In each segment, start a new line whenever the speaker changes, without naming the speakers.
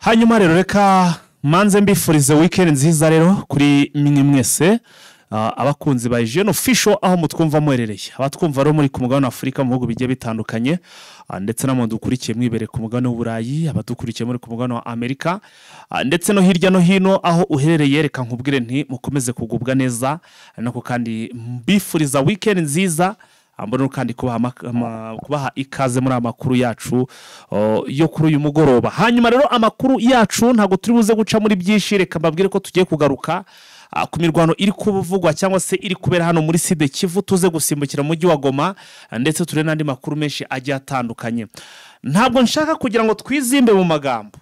hanyuma rero reka manze mbifurize weekend nziza rero kuri mwese abakunzi ba Hygiene Official aho mutwumva muherereye abatwumva rero muri ku mugabane wa Afrika mu bihugu bigiye bitandukanye ndetse no dukurikiye mwibere ku mugabane w'Uburayi abadukurikiye muri ku mugabane wa Amerika ndetse no hirya no hino aho uherereye reka nkubwire nti mukomeze kugubwa neza nako kandi mbifuriza weekend nziza ambona kandi kubaha ikaze muri amakuru yacu yo kuri uyu mugoroba. Hanyuma rero amakuru yacu ntago turi buze guca muri byinshi, reka mbabwire ko tugiye kugaruka ku mirwano iri kuvugwa cyangwa se iri kubera hano muri Sud Kivu, tuze gusimbukira mu mujyi wa Goma ndetse ture n'andi makuru menshi agiye atandukanye. Ntabwo nshaka kugira ngo twizimbe mu magambo,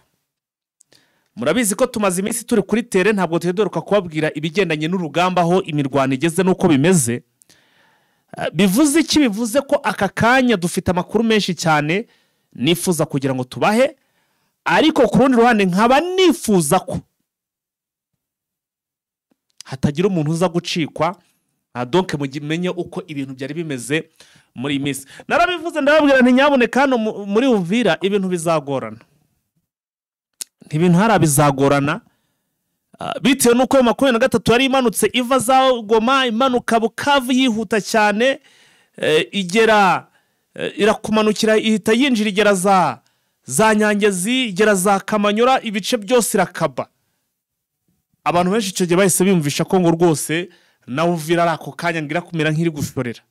murabizi ko tumaze iminsi turi kuri tere, ntabwo tuhedoruka kubabwira ibigendanye n'urugamba aho imirwano igeze nuko bimeze. Bivuze iki? Bivuze ko aka kanya dufite amakuru menshi cyane nifuza kugira ngo tubahe, ariko ku rundi ruhande nkaba nifuza ko hatagira umuntu uza gucikwa, donc mugimenye uko ibintu byari bimeze muri iyi minsi. Narabivuze ndababwira nti nyaboneka hano muri Uvira ibintu bizagorana, ibintu bizagorana bitewe nuko 23 yari imanutse iva za Goma imanuka Bukavu yihuta cyane, igera irakumanukira ihita yinjira igera za Nyangezi, igera za Kamanyura, ibice byose irakaba. Abantu benshi icyo gihe bahise bimvisha ko ngo rwose na Uvira arako kanya ngira kumera nk'iri gushorera.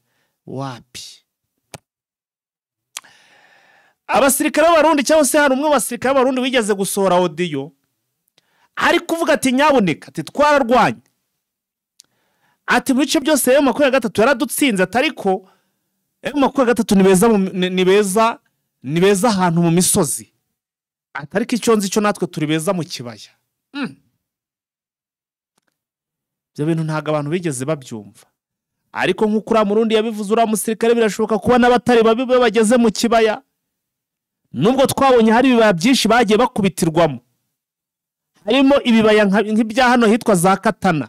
Wapi abasirikare b'Abarundi cyangwa se hari umwe basirikare b'Abarundi wigeze gusohora audio ari kuvuga ati nyaboneka ati twararwanye, ati mu bice byose M23 yaradutsinze, atariko M23 ni beza ahantu mu misozi, atariko icyo nzi cyo natwe turi beza mu kibaya. Byo bintu ntago abantu bigeze babyumva, ariko nk'uko ura Murundi yabivuze ura musirikare birashoboka kuba n'abatari babibe bageze mu kibaya, nubwo twabonye hari ibibaya byinshi bagiye bakubitirwamo, harimo ibibaya nk'ibya hano hitwa za Katana,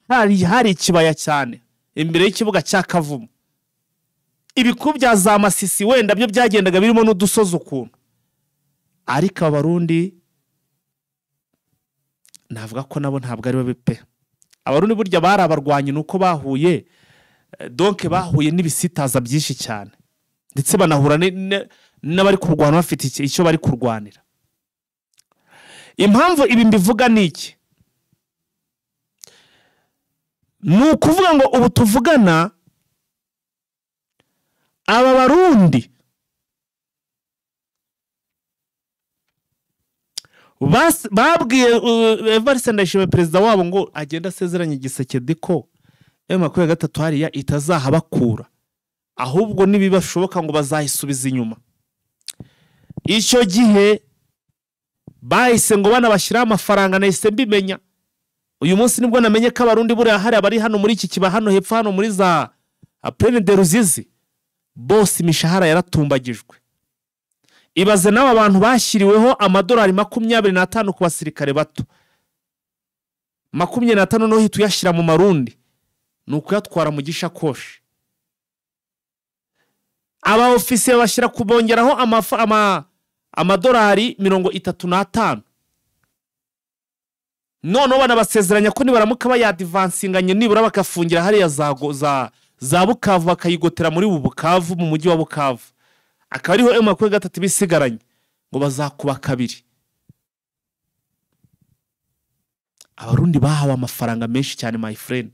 hari ikibaya cyane imbere y'ikibuga cya Kavumu, ibiku bya za Masisi wenda byo byagendaga birimo n'udusozi ukuntu, ariko Abarundi navuga ko nabo ntabwo ari babe pe. Abarundi burya bari abarwanyi nuko bahuye, donc bahuye n'ibisitaza byinshi cyane ndetse banahura n'abari kurwana bafite icyo bari kurwanira. Impamvu ibi mbivuga niki? Nukuvuga ngo ubu tuvugana aba Barundi babwiye Evariste Ndayishimiye perezida wabo ngo agenda asezeranye Gisekedi ko M23 hariya itazahabakura, ahubwo nibibashoboka ngo bazayisubiza inyuma. Icyo gihe bahise ngo banabashyira amafaranga, nahise mbimenya. Uyu munsi nibwo namenye ko Abarundi buriya hari abari hano muri iki kiba hano hepfo hano muri za Plaine de Ruzizi bose imishahara yaratumbagijwe. Ibaze n'aba bantu bashyiriweho amadolari 25 ku basirikare bato, 25 no hita uyashyira mu marundi nuko yatwara mu gishakoshi. Aba ofisiye bashyira kubongeraho amadolari 35, none banabasezeranya ko nibaramuka bayadivansinganye nibura bakafungira hariya za Bukavu bakayigotera muri Bukavu mu mujyi wa Bukavu, akaba ariho M23 bisigaranye ngo bazakuba kabiri. Abarundi bahawe amafaranga menshi cyane my friend.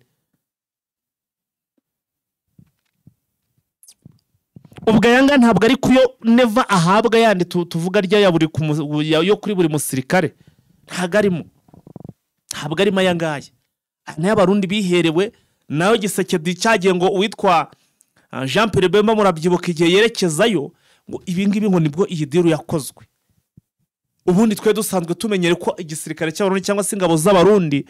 Ubwo yanga ntabwo ari kuyo neva ahabwa yandi tuvuga rya ya buri yo kuri buri musirikare, ntago arimo, ntabwo ari mayangaye. Ana y'Abarundi biherewe nayo Gisekedi cyagiye ngo uwitwa Jean Pierre Bemba murabyibuka igihe yerekezayo ngo ibingibi ngo nibwo iyi diru yakozwe. Ubundi twe dusanzwe tumenyere ko igisirikare cy'Abarundi cyangwa se ingabo z'Abarundi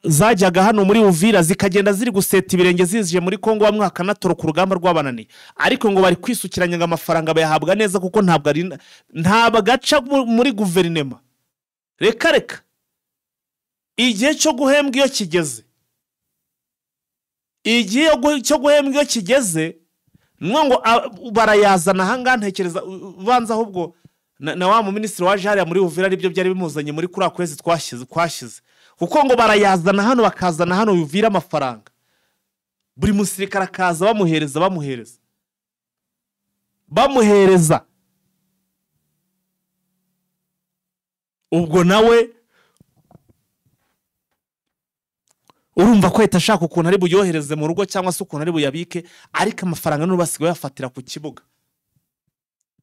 zajyaga hano muri Uvira zikagenda ziri guseta ibirenge zizije muri Kongo wa mwaka natoro ku rugamba rw'abanani, ariko ngo bari kwisukiranya ngo amafaranga bayahabwa neza kuko ntabwo gaca muri guverinema. Reka igihe cyo guhembwa iyo kigeze, igihe cyo guhembwa iyo kigeze ngo barayazana hanga ntekereza banza ahubwo na wa mu minisitiri waje hariya muri Uvira aribyo byari bimuzanye muri kuri akwezi twashize kuko ngo barayazana hano bakazana hano Uvira amafaranga buri musirikare akaza bamuhereza ubwo nawe urumva ko itashaka ukuntu ari buyohereze mu rugo cyangwa se ukuntu ari buyabike ariko amafaranga n'ubu basigaye yafatira ku kibuga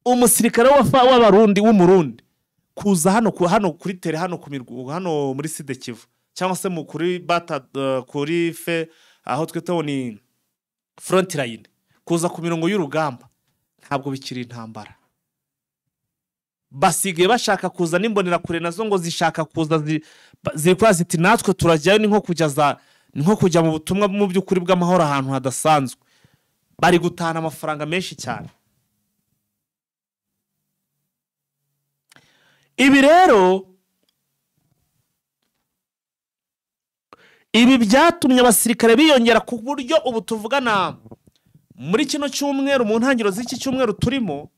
umusirikare w'abarundi w'umurundi kuza hano kuri tere hano ku mirwa hano muri Sud Kivu cyangwa se mu kuri kuri fe aho twita ni front line kuza ku mirongo y'urugamba ntabwo bikiri intambara basigaye bashaka kuza n'imbonera kure nazo ngo zishaka kuza zikwa ziti natwe turajyayo ni nko kujya mu butumwa mu by'ukuri bw'amahoro ahantu hadasanzwe bari gutana amafaranga menshi cyane. Ibi rero ibi byatumye abasirikare biyongera ku buryo ubu tuvugana muri kino cyumweru mu ntangiriro z'iki cyumweru turimo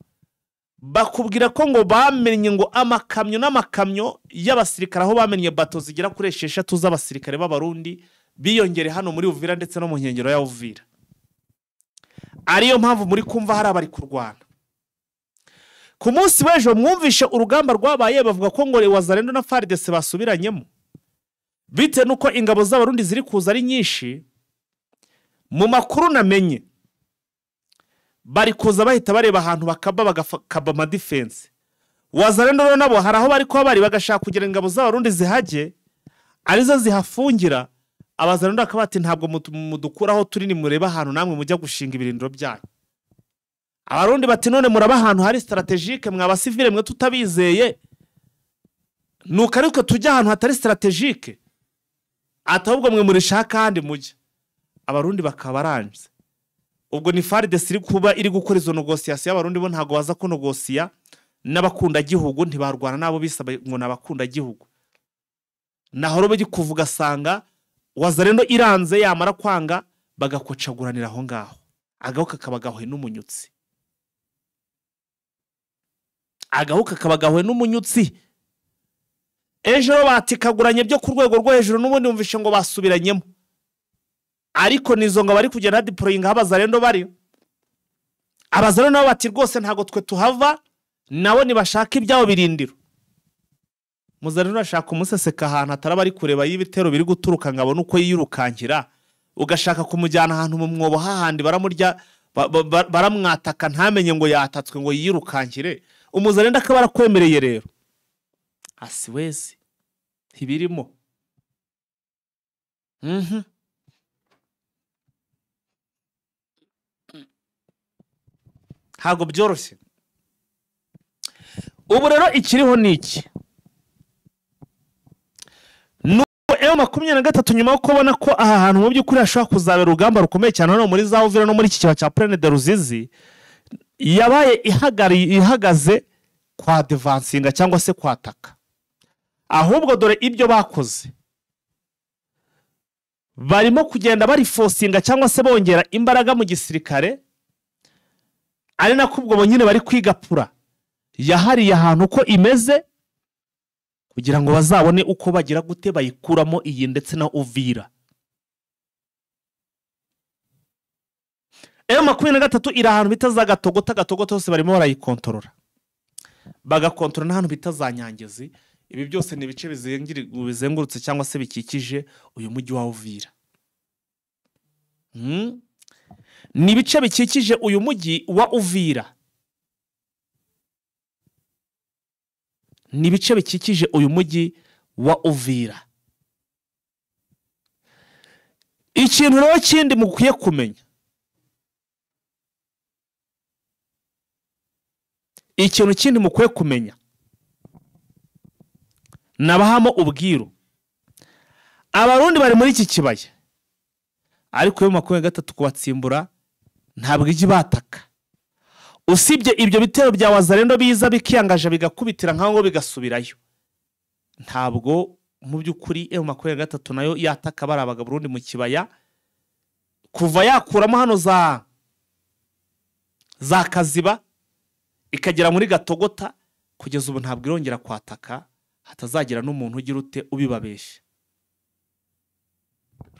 bakubwira ko ngo bamenye ngo amakamyo y'abasirikare aho bamenye bato zigera kuri 6 z'abasirikare b'abarundi biyongere hano muri Uvira ndetse no mu nkengero ya Uvira. Ariyo mpamvu muri kumva hari abari kurwana. Ku munsi w'ejo mwumvishe urugamba rwabaye bavuga ko ngo Wazalendo na FARDC basubiranyemo bite nuko ingabo z'abarundi ziri kuza ari nyinshi. Mu makuru namenye bari kuza bahita bareba ahantu bakaba ama defense. Wazalendo nabo hari aho bari ko bari bagashaka kugira ingabo z'abarundi zihage arizo zihafungira. Abazalendo akabati ntabwo mudukuraho turi ni mureba ahantu namwe mujya gushinga ibirindiro byanyu. Abarundi bati none muraba ahantu hari strategique mwaba civile mwe tutabizeye nuko ariko tujya ahantu hatari strategique atahubwo mwe murishaka kandi mujya. Abarundi bakabaranze ubwo ni FARDC iri kuba iri gukora izo negotiation y'abarundi bo ntago baza ko negotia n'abakunda gihugu ntibarwana nabo bisaba ngo nabakunda gihugu naho robe kuvuga sanga Wazalendo iranze yamara kwanga bagakocaguranira aho ngaho agahuka kabagahwe n'umunyutsi ejo batikaguranye byo ku rwego rwo hejuru n'ubundi umvishe ngo basubiranyemo ariko nizo ngo bari kugenda deployinga Abazalendo bari Abazalendo nabo bati rwose ntago twe tuhava nabo nibashaka ibyabo birindiro. Muzalendo ashaka umuseseka ahantu ataraba ari kureba y'ibitero biri guturuka ngabona uko yiyurukankira ugashaka kumujyana ahantu mu mwobo hahandi baramurya baramwataka ntamenye ngo yatatswe ngo yirukankire. Umuzalendo akaba arakwemereye rero asiwezi ntibirimo. Hago byoroshye. Ubu rero ikiriho niki M23 nyuma yo kubona ko aha hantu mu by'ukuri ashaka kuzabera urugamba rukomeye cyane no muri za Uvira no muri iki kiba cya Plaine de Ruzizi yabaye ihagaze kwa advancinga cyangwa se kwataka. Ahubwo dore ibyo bakoze barimo kugenda bari forcinga cyangwa se bongera imbaraga mu gisirikare ari nakubwo bo nyine bari kwigapura yahariye ahantu ko imeze kugira ngo bazabone uko bagira gute bayikuramo iyi ndetse na Uvira. M23 iri ahantu bitazagatogota hose barimo barayikontorora bagakontorora n'ahantu bitazanyangezi. Ibi byose ni bice bizengurutse cyangwa se bikikije uyu mujyi wa Uvira. Ni bice bikikije uyu mujyi wa Uvira. Ni bice bikikije uyu mujyi wa Uvira. Ikintu rero kindi mukwiye kumenya, ikintu kindi mukwiye kumenya nabahamo ubwiru abarundi bari muri iki kibaya ariko yo 23 kubatsimbura ntabwo igi bataka. Usibye ibyo bitero bya Wazalendo biza bikiyangaje bigakubitira nkaho bigasubirayo ntabwo mu by'ukuri M23 nayo yataka barabaga Burundi mu kibaya kuva yakuramo hano za Kaziba ikagera muri Gatogota kugeza ubu ntabwo irongera kwataka, hatazagira n'umuntu ugira ute ubibabeshya.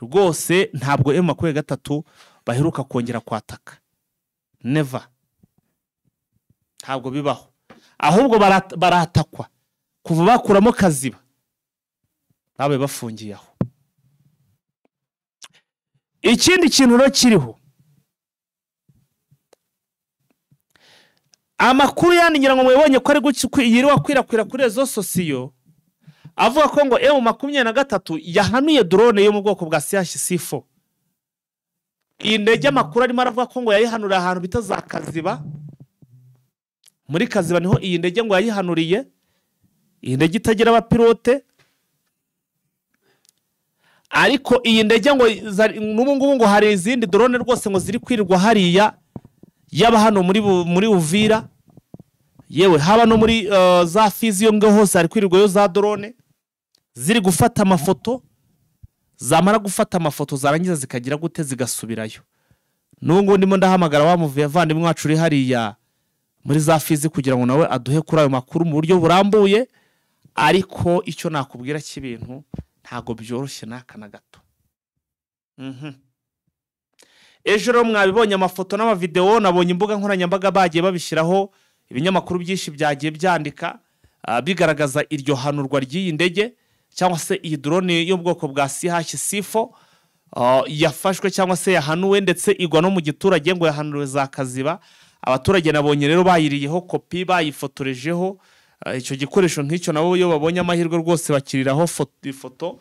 Rwose ntabwo M23 baheruka kongera kwataka, never, ntabwo bibaho, ahubwo baratakwa kuva bakuramo Kaziba babe bafungiye aho. Ikindi kintu rero kiriho, amakuru yandigira ngo mubonye ko ari yiriwa kwirakwira kuri rezo sosiyo avuga ko ngo M23 yahanuye drone yo mu bwoko bwa CH-C4. Iyi ndege amakuru arimo aravuga ko ngo yayihanuriye ahantu bita za Kaziba. Muri Kaziba niho iyi ndege ngo yayihanuriye, iyi ndege itagira abapilote. Ariko iyi ndege ngo n'ubu ngubu ngo hari izindi drone rwose ngo ziri kwirirwa hariya, yaba hano muri Uvira, yewe haba no muri za Fizi yo ngo hose hari kwirirwa yo za drone ziri gufata amafoto, zamara gufata amafoto zarangiza zikagira gute zigasubirayo. N'ubwo ndimo ndahamagara wamuvuye avandimwe wacu uri hariya muri za Fizi kugira ngo nawe aduhe kuri ayo makuru mu buryo burambuye, ariko icyo nakubwira cy'ibintu ntago byoroshye n'akana gato. Ejo rero mwabibonye amafoto n'amavideo, nabonye imbuga nkoranyambaga bagiye babishyiraho, ibinyamakuru byinshi byagiye byandika bigaragaza iryo hanurwa ry'iyi ndege cyangwa se iyi drone yo bwoko bwa CH-C4 yafashwe cyangwa se yahanuwe, ndetse igwa no mu giturage ngo yahanuriwe za Kaziba. Abaturage nabonye rero bayiriyeho kopi, bayifotorejeho. Icyo gikoresho nk'icyo nabo iyo babonye amahirwe rwose bakiriraho ifoto,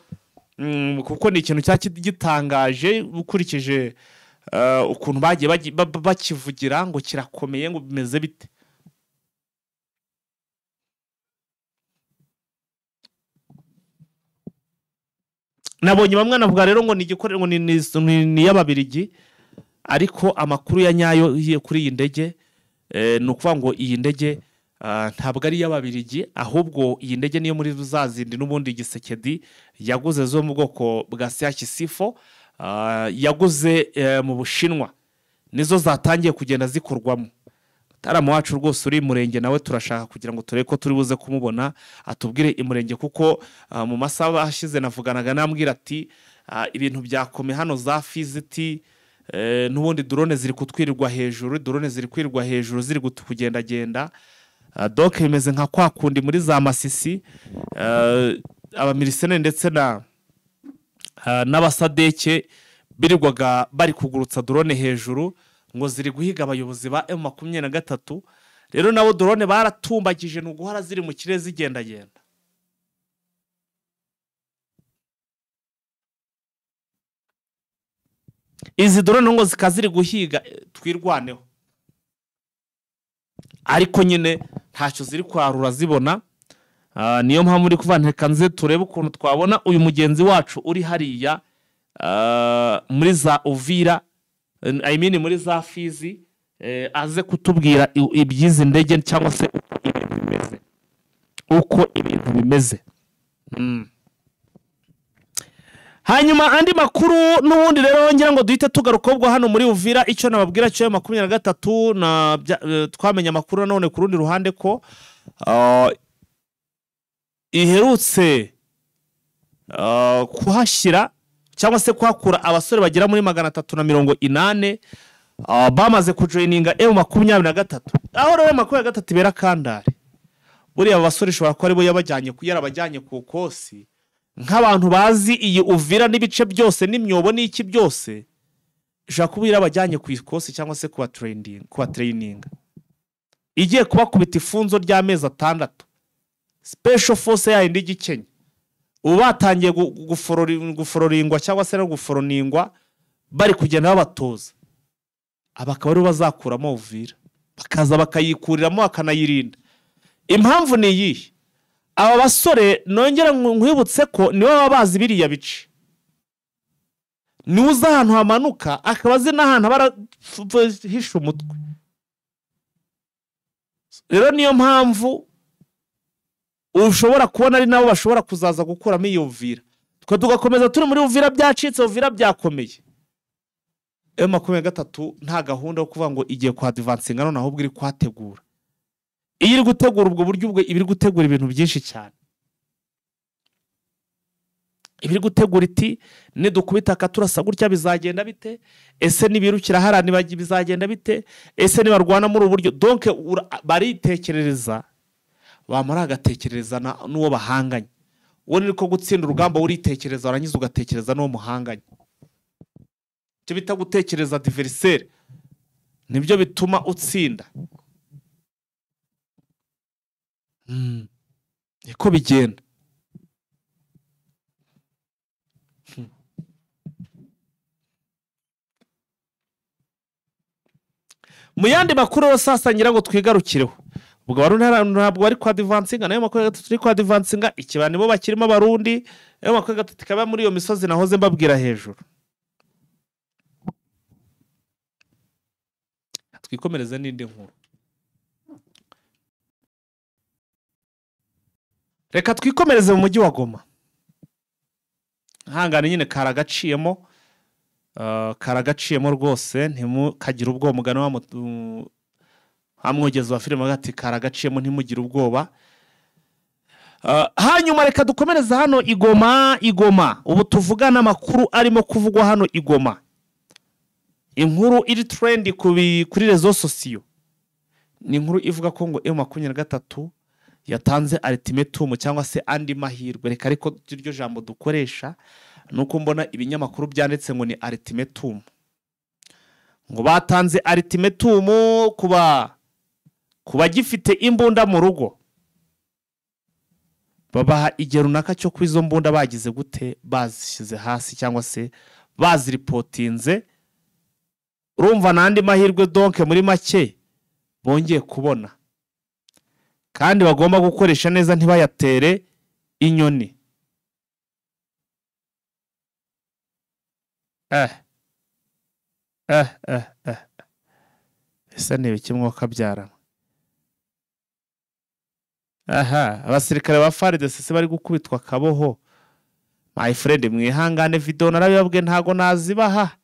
kuko ni ikintu gitangaje ukurikije ukuntu bagiye bakivugira ngo kirakomeye, ngo bimeze bite. Nabonye bamwe navuga rero ngo ni igikorero ngo ni y'Ababiligi, ariko amakuru ya nyayo kuri iyi ndege ni ukuvuga ngo iyi ndege ntabwo ari y'Ababiligi, ahubwo iyi ndege niyo muri zazindi n'ubundi Gisekedi yaguze zo mu bwoko bwa CH-C4, yaguze mu Bushinwa, nizo zatangiye kugenda zikorwamo. Tarama wacu rwose uri Murenge nawe turashaka kugira ngo turebe ko turi buze kumubona atubwire imurenge, kuko mu masaha ashize navuganaga nambwira ati ibintu byakome hano za Fiziti, n'ubundi drone ziri kutwirirwa hejuru, drone ziri kwirirwa hejuru ziri kugenda genda. Donc bimeze nka kwa kundi muri za Masisi abamilisene ndetse n'abasadeke birirwaga bari kugurutsa drone hejuru ngo ziri guhiga abayobozi ba M23. Rero nabo drone baratumbagije no guhora ziri mu kirere zigenda genda. Izi drone ngo zikaziri guhiga twirwaneho, ariko nyine ntacyo ziri kwarura zibona. Niyo mpamvu muri kuvaneka nze turebe ukuntu twabona uyu mugenzi wacu uri hariya muri za Uvira, I mean muri za Fizi, aze kutubwira ibyizi ndege cyangwa se uko ibintu bimeze. Hanyuma andi makuru n'ubundi rero ngira ngo duhite tugaruka ubwo hano muri Uvira. Icyo nababwira cyo M23 na twamenya makuru none ku rundi ruhande ko iherutse kuhashyira cyangwa se kwakura abasore bagera muri 380 bamaze kujoininga M23. Aho rero M23 bera kandare, buriya abasore shobora ko ari bo yarabajyanye ku kosi, nk'abantu bazi iyi Uvira n'ibice byose n'imyobo n'iki byose, ishaka kubira abajyanye ku ikosi cyangwa se kuba training igiye kubakubita ifunzo ry'amezi 6. Special force ya indi gikenya ubu batangiye gufororingwa cyangwa se no guforoningwa, bari kugenda babatoza abakaba ari bazakuramo Uvira, bakaza bakayikuriramo akanayirinda. Impamvu ni iyi, aba basore nongera nkwibutse ko niwe babazi biriya bice, niuza ahantu hamanuka akabazi n'ahantu barahisha umutwe. Rero niyo mpamvu ushobora kubona ari nabo bashobora kuzaza gukuramo iyo Uvira, twe tugakomeza turi muri Uvira byacitse, Uvira byakomeye. M23 nta gahunda yo kuvuga ngo igiye kwa advancing none ahubwo iri kwategura. iyo iri gutegura ubwo buryo ubwo ibiri gutegura ibintu byinshi cyane. Ibiri gutegura iti nidukubita akaturasa gutya bizagenda bite, ese nibirukira harani bizagenda bite, ese nibarwana muri uburyo. Donc baritekerereza, bamara agatekerereza n'uwo bahanganye. Uwo niko gutsinda urugamba uritekereza warangiza ugatekereza n'uwo muhanganye. Cyo bita gutekereza adversaire, nibyo bituma utsinda. Niko bigenda. Mu yandi makuru yose asangira ngo twigarukireho. Ubwo ntabwo bari kwa advancinga, nayo makuru gatatu turi kwa advancinga, ikibani bo bakirimo abarundi, nayo makuru gatatu kaba muri iyo misozi nahoze mbabwira hejuru. Twikomereze n'indi nkuru. Reka twikomereze mu mujyi wa Goma. Hangane nyine karagaciyemo rwose, ntimukagira ubwoba. Mugano wa mwogezi wa filime gati karagaciyemo ntimugire ubwoba. Hanyuma reka dukomereza hano Igoma. Ubu tuvugana amakuru arimo kuvugwa hano Igoma. Inkuru iri trend kuri rezo sosiyo. Ni inkuru ivuga ko ngo M23 yatanze ultimatum cyangwa se andi mahirwe. Reka ariko iryo jambo dukoresha nuko mbona ibinyamakuru byanditse ngo ni ultimatum. Ngo batanze ultimatum kuba gifite imbunda mu rugo. Babaha igihe runaka cyo kwizo mbunda bagize gute, bazishyize hasi cyangwa se baziripotinze. Urumva nandi mahirwe donc muri make bongeye kubona. Kandi bagomba gukoresha neza ntibayatere inyoni. Ese niba kimwe kabyara. Abasirikare ba FARDC bari gukubitwa kaboho. My friend, mwihangane video narabibabwe ntago nazibaha.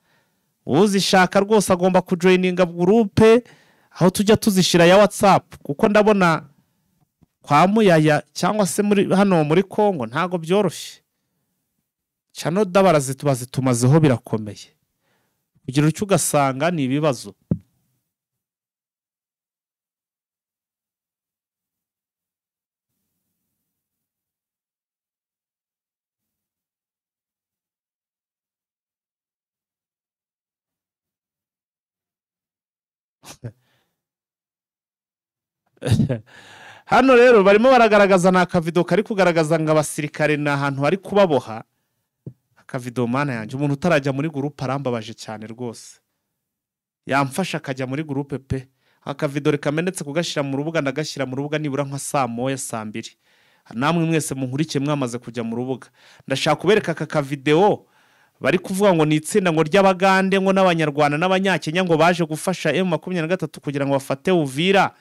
Uzishaka rwose agomba kujoininga groupe aho tujya tuzishira ya WhatsApp, kuko ndabona kwa Muyaya cyangwa se hano muri Kongo ntago byoroshye. Chano bazitumazeho birakomeye. Kugira icyo ugasanga ni ibibazo. Hano rero barimo baragaragaza na akavido kari kugaragaza ngo abasirikare na ahantu hari kubaboha. Akavido mana yanjye, umuntu utarajya muri groupe arambabaje cyane rwose. Yamfasha akajya muri groupe pe. Akavido rekamenetse kugashira mu rubuga, ndagashyira mu rubuga nibura nka saa 1:02. Namwe mwese munkurikiye mwamaze kujya mu rubuga. Ndashaka kubereka aka kavideo bari kuvuga ngo ni itsinda ngo ry'Abagande ngo n'Abanyarwanda n'Abanyakenya ngo baje gufasha M23 kugira ngo bafate Uvira.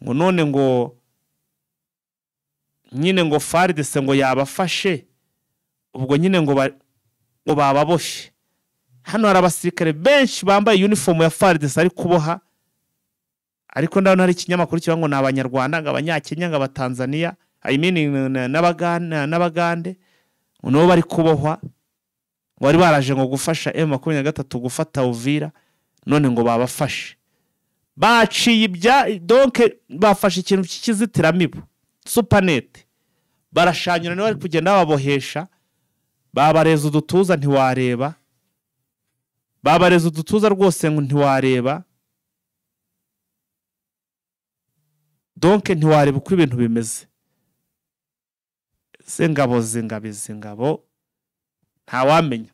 Ngo none ngo nyine ngo FARDC ngo yabafashe. Ubwo nyine ngo bababoshye. Hano hari abasirikare benshi bambaye uniform ya FARDC ari kuboha. Ariko ndabona hari ikinyamakuru kivuga ngo n'Abanyarwanda, ng'Abanyakenya, ng'Abatanzania, I mean n'Abagande ngo bari kubohwa. Ngo bari baraje ngo gufasha M23 gufata Uvira, none ngo babafashe. Baciye ibya donc bafashe ikintu cy'ikizitiramibu Supernet. Barashanyura ne bari kugenda babohesha. Babareza udutuza ntiwareba. Babareza udutuza rwose ngo ntiwareba. Donc ntiwareba uko ibintu bimeze. Zingabo nta wamenya.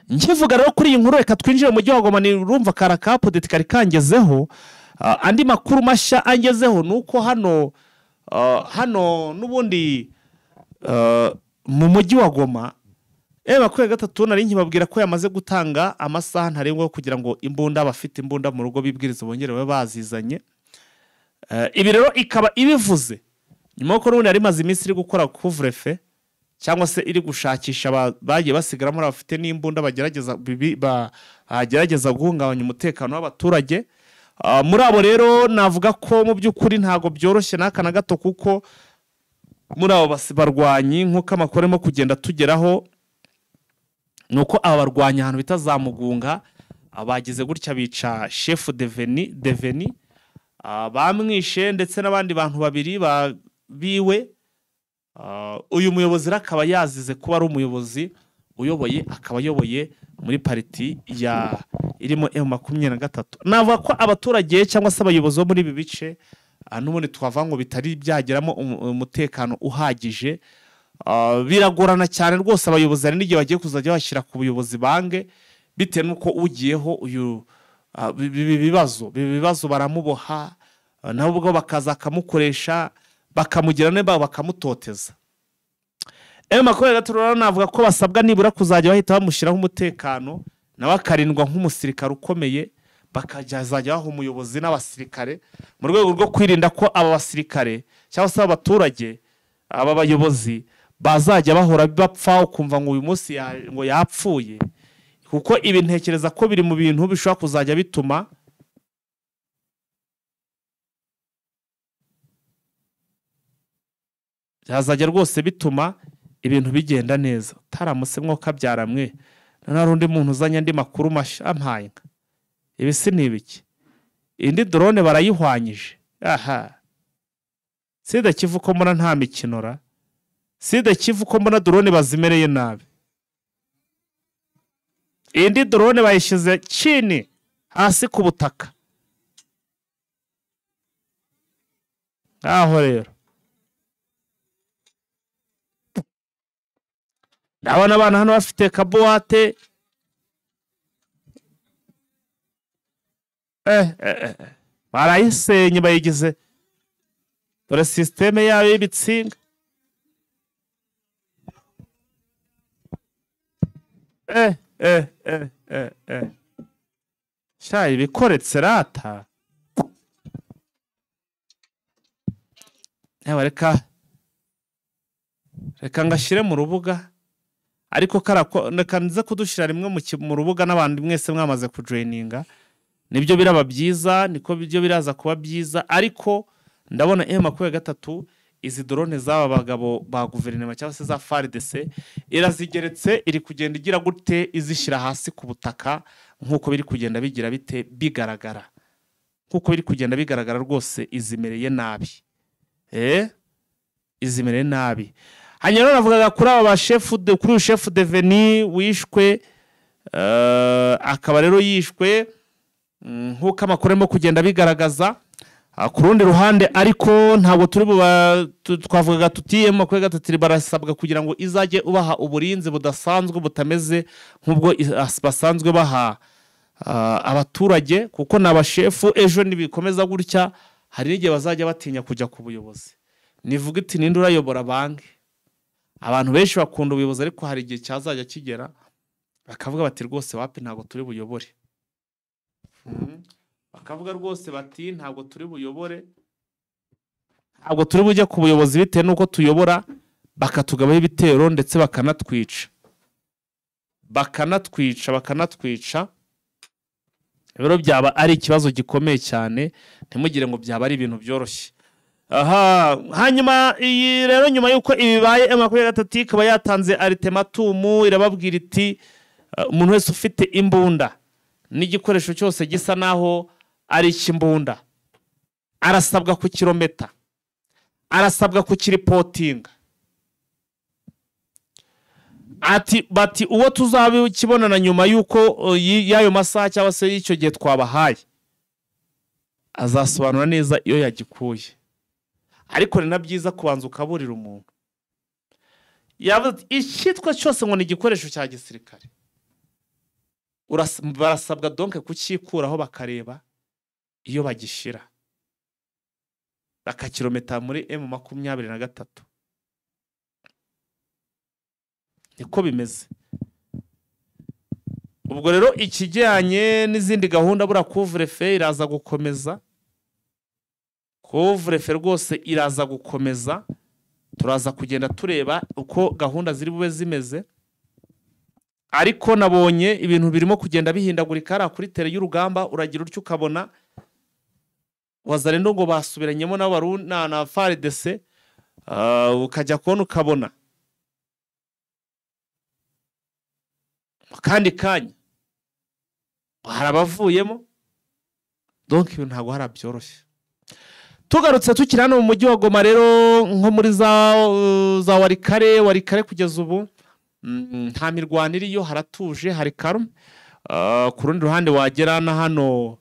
Nkivuga rero kuri iyi nkuru, reka twinjire mu mujyi wa Goma. Ni urumva karakapo deti kari kangezeho. Andi makuru mashya angezeho nuko hano nubundi mu mujyi wa Goma M23 nari nkibabwira ko yamaze gutanga amasaha ntarengwa kugira ngo imbunda abafite imbunda mu rugo bibwiriza bongerewe bazizanye. Ibi rero ikaba ibivuze nyuma ko rundi ari maze iminsi iri gukora couvre-feu cyangwa se iri gushakisha bagiye basigara muri abafite n'imbunda bagerageza guhungabanya umutekano w'abaturage. muri abo rero navuga ko mu by'ukuri ntago byoroshye n'aka na gato, kuko muri abo barwanyi nk'uko amakuru arimo kugenda tugeraho ni uko aba barwanyi ahantu bita za Mugunga bagize gutya bica chef Deveni bamwishe ndetse n'abandi bantu babiri biwe. Uyu muyobozi akaba yazize kuba ari umuyobozi uyoboye, akaba ayoboye muri pariti irimo M23. Navuga ko abaturage cyangwa se abayobozi bo muri ibi bice n'ubundi twavuga ngo bitari byageramo umutekano uhagije. Biragorana cyane rwose, abayobozi hari n'igihe bagiye kuzajya bashyira ku buyobozi bange bitewe n'uko ugiyeho uyu bibazo baramuboha nabo ubwo bakaza akamukoresha bakamugira neba bakamutoteza. M23 navuga ko basabwa nibura kuzajya bahita bamushyiraho umutekano nawe akarindwa nk'umusirikare ukomeye, bakajya baho umuyobozi n'abasirikare mu rwego rwo kwirinda ko aba basirikare cyangwa se abaturage aba bayobozi bazajya bahora bapfa ukumva ngo uyu munsi ngo yapfuye, kuko ibi ntekereza ko biri mu bintu bishobora kuzajya bituma byazajya rwose bituma ibintu bigenda neza. Taramuse mwoka byaramwe nta rundi muntu uzanye andi makuru ampaye nka ibi si nibiki, indi drone barayihwanyije. Aha sida Kivu ko mbona nta mikinora, sida Kivu ko mbona drone bazimereye nabi. Indi drone bayishize chini hasi ku butaka. Aho rero ndabona abana hano bafite kabuwate barayisenye bayigize dore systeme yayo y'ibitsinga. Shayi bikoretse rata. Reka ngashyire mu rubuga, ariko kanze kudushira rimwe mu rubuga n'abandi mwese mwamaze kujoininga nibyo biraba byiza, niko byo biraza kuba byiza. Ariko ndabona M23 izi drone z'aba bagabo ba guverinoma cyangwa se za FARDC irazigeretse, iri kugenda igira gute izishyira hasi ku butaka nkuko biri kugenda bigira bite bigaragara, nkuko biri kugenda bigaragara rwose izimereye nabi. Izimereye nabi. Hanyuma navugaga kuri aba kuri chef Deveni wishwe, akaba rero yishwe nkuko amakuru arimo kugenda bigaragaza. Ku rundi ruhande ariko ntabwo turi twavugaga tuti M23 barasabwa kugira ngo izajye ubaha uburinzi budasanzwe butameze nk'ubwo basanzwe baha abaturage, kuko n'abashefu ejo nibikomeza gutya hari n'igihe bazajya batinya kujya ku buyobozi. Nivuga iti ninde urayobora banki. Abantu benshi bakunda ubuyobozi, ariko hari igihe cyazajya kigera bakavuga bati rwose wapi ntabwo turi buyobore. Bakavuga rwose bati ntabwo turi buyobore, ntabwo turi bujye ku buyobozi bitewe n'uko tuyobora, bakatugabaho ibitero ndetse bakanatwica. Rero byaba ari ikibazo gikomeye cyane, ntimugire ngo byaba ari ibintu byoroshye. Hanyuma iyi rero nyuma yuko ibibaye M23 ikaba yatanze ultimatum, irababwira iti umuntu wese ufite imbunda n'igikoresho cyose gisa naho ari ikimbunda arasabwa ku kilometa, arasabwa ku kiripotinga. Bati uwo tuzabe kibonana nyuma yuko yayo masaha cyangwa se y'icyo gihe twabahaye azasobanura neza iyo yagikuye. Ariko ni nabyiza kubanza ukaburira umuntu. Icyitwa cyose ngo ni igikoresho cya gisirikare, barasabwa donc kukikuraho bakareba iyo bagishira, bakakilometa muri M23. Niko bimeze. Ubwo rero ikijyanye n'izindi gahunda bura couvre-feu iraza gukomeza. Couvre-feu rwose iraza gukomeza, turaza kugenda tureba uko gahunda ziri bube zimeze. Ariko nabonye ibintu birimo kugenda bihindagurika kuri tere y'urugamba, uragira utyo ukabona wazarendo ngo basubiranyemo n'abaruna na FARDC ukajya kubona ukabona kandi kanya harabavuyemo donc ibintu ntago harabyoroshye. Tugarutse tukiri hano mu mujyi wa Goma rero nko muri za warikare kugeza ubu nta mirwano iriyo, haratuje, hari karume. Ku rundi ruhande wagera na hano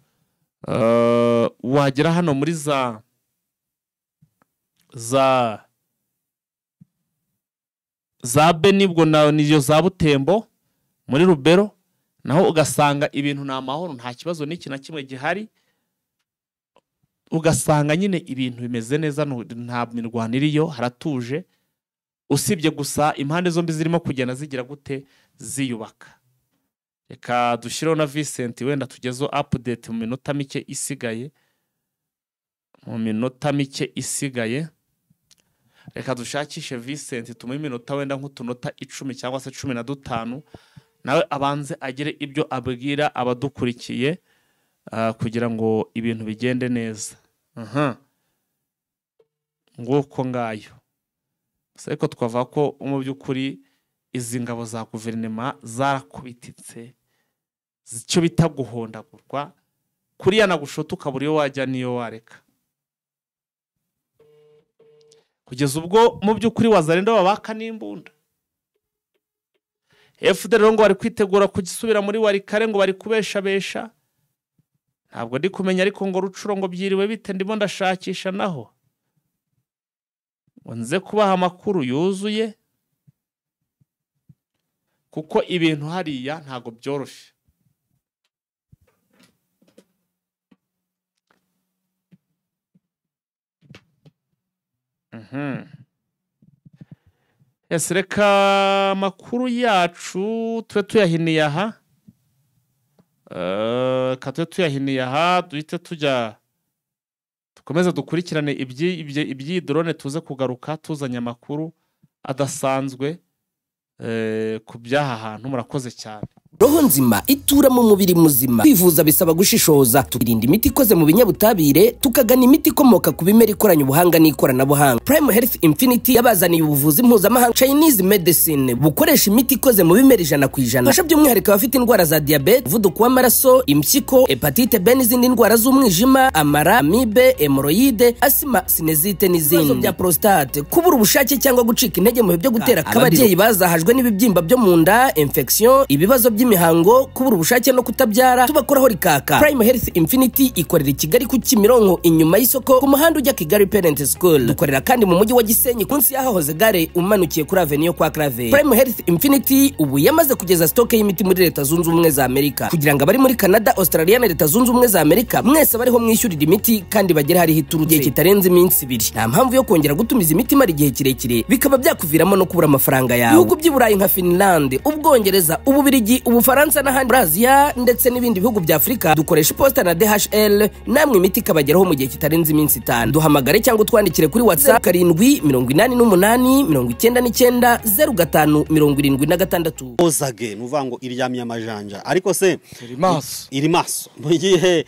muri za Benibwo niyo za Butembo muri Rubero, naho ugasanga ibintu na mahoro, nta kibazo n'iki na kimwe gihari, ugasanga nyine ibintu bimeze neza, nta mirwano iriyo, haratuje, usibye gusa impande zombi zirimo kugenda zigira gute ziyubaka. Reka dushireho na Vincent wenda tugezo update mu minota mike isigaye, reka dushakishe Vincent tumuhe iminota wenda nk'utunota 10 cyangwa se 15 nawe abanze agire ibyo abwira abadukurikiye kugira ngo ibintu bigende neza. Nguko ngayo seko twavuga ko mu by'ukuri izi ngabo za guverinoma zarakubititse, icyo bita guhondagurwa kuriya na gushota ukabura iyo wajya niyo wareka, kugeza ubwo mu by'ukuri wazarenda babaka n'imbunda. FDL ngo bari kwitegura kugisubira muri warikare, ngo bari kubeshabesha, ntabwo ndi kumenya ariko ngo Rucuro ngo byiriwe bite, ndimo ndashakisha naho nze kubaha amakuru yuzuye, kuko ibintu hariya ntago byoroshye. Ese reka amakuru yacu twe tuyahiniye aha, duhite tujya tukomeza dukurikirane ibyi drone, tuze kugaruka tuzanya amakuru adasanzwe ku byaha hantu. Murakoze cyane.
Roho nzima itura mu mubiri muzima. Kwivuza bisaba gushishoza, tukirinda imiti ikoze mu binyabutabire, tukagana imiti ikomoka ku bimera ikoranye ubuhanga n'ikoranabuhanga. Prime Health Infinity yabazaniye ubuvuzi mpuzamahanga Chinese medicine bukoresha imiti ikoze mu bimera 100%. Fasha by'umwihariko abafite indwara za diabete, umuvuduko w'amaraso, impyiko, hepatite B n'izindi ndwara z'umwijima, amara, amibe, hemorrhoide, asima, sinezite n'izindi. Bya prostate, kubura ubushake cyangwa gucika intege mu byo gutera kabariro. Ababyeyi bazahajwe n'ibibyimba byo mu nda, infection, ibibazo by'imihango, kubura ubushake no kutabyara, tubakoraho rikaka. Prime Health Infinity ikorera i Kigali ku Kimironko inyuma y'isoko ku muhanda ujya Kigali Parent School. Dukorera kandi mu mujyi wa Gisenyi kunsi yahahoze gare umanukiye kuri Avenue kwa Clave. Prime Health Infinity ubu yamaze kugeza stock y'imiti muri Leta Zunze Ubumwe za Amerika, kugira ngo abari muri Canada, Australia na Leta Zunze Ubumwe za Amerika mwese bariho mwishyurira imiti kandi bagera hari hituruje kitarenze iminsi 2. Nta mpamvu yo kongera gutumiza imiti mari gihe kirekire bikaba byakuviramo no kubura amafaranga yawe. Ibihugu by'Iburayi nka Finland, Ubwongereza, Ububiligi, Ubufaransa n'ahandi Asia ndetse n'ibindi bihugu bya Afrika dukoresha posta na DHL, namwe imiti kabageraho mu gihe kitarenze iminsi 5. Duhamagare cyangwa twandikire kuri WhatsApp 788990576.
Ozage nuvango iryamye amajanja ariko se iri maso mu gihe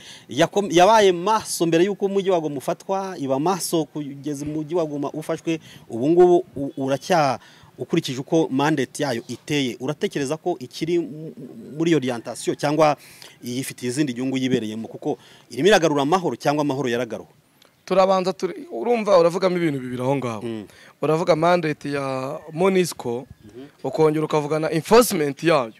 yabaye maso mbere yuko umujyi wago mufatwa, iba maso kugeza umujyi wago ufashwe. Ubu ngubu uracya ukurikije uko mandate yayo iteye, uratekereza ko ikiri muri orientation cyangwa yifitiye izindi nyungu yibereyemo, kuko irimo iragarura amahoro cyangwa amahoro yaragaruwe?
Turabanza urumva uravugamo ibintu bibiri aho ngaho. Uravuga mandate ya MONUSCO, ukongera ukavugana enforcement yayo.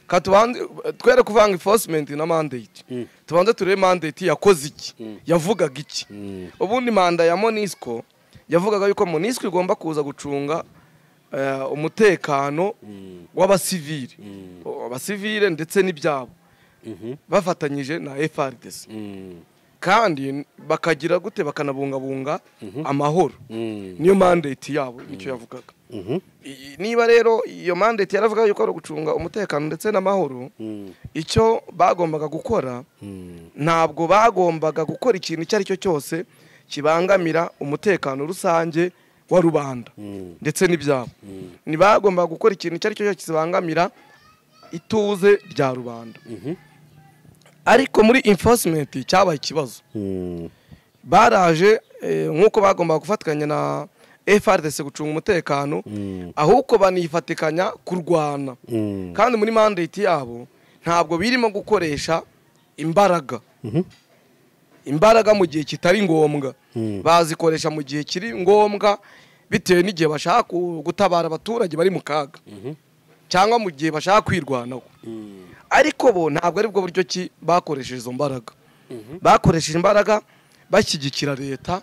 Katubanze twere kuvanga enforcement na mandate. Tubanze turebe mandate yakoze iki, yavugaga iki. Ubundi manda ya MONUSCO yavugaga yuko MONUSCO igomba kuza gucunga umutekano w'abasivile ndetse n'ibyabo bafatanyije na FARDC, kandi bakagira gute bakanabungabunga amahoro. Niyo mandate yabo nicyo yavugaga. Niba rero iyo mandate yaravuga yuko ari gucunga umutekano ndetse n'amahoro, icyo bagombaga gukora ntabwo bagombaga gukora ikintu icyo ari cyo cyose kibangamira umutekano rusange wa rubanda ndetse n'ibyabo. Nibagomba gukora ikintu icyo ari cyo cyose kibangamira ituze rya rubanda. Ariko muri enforcement cyabaye ikibazo. baraje nk'uko bagomba gufatanya na FRDC gucunga umutekano ahubwo banifatikanya kurwana kandi muri mandate yabo ntabwo birimo gukoresha imbaraga imbaraga mu gihe kitari ngombwa bazikoresha mu gihe kiri ngombwa bitewe n'igihe bashaka gutabara abaturage bari mu kaga cyangwa mu gihe bashaka kwirwanaho ariko bo ntabwo ari bwo buryo ki bakoresheje izo mbaraga bakoresheje imbaraga bashyigikira leta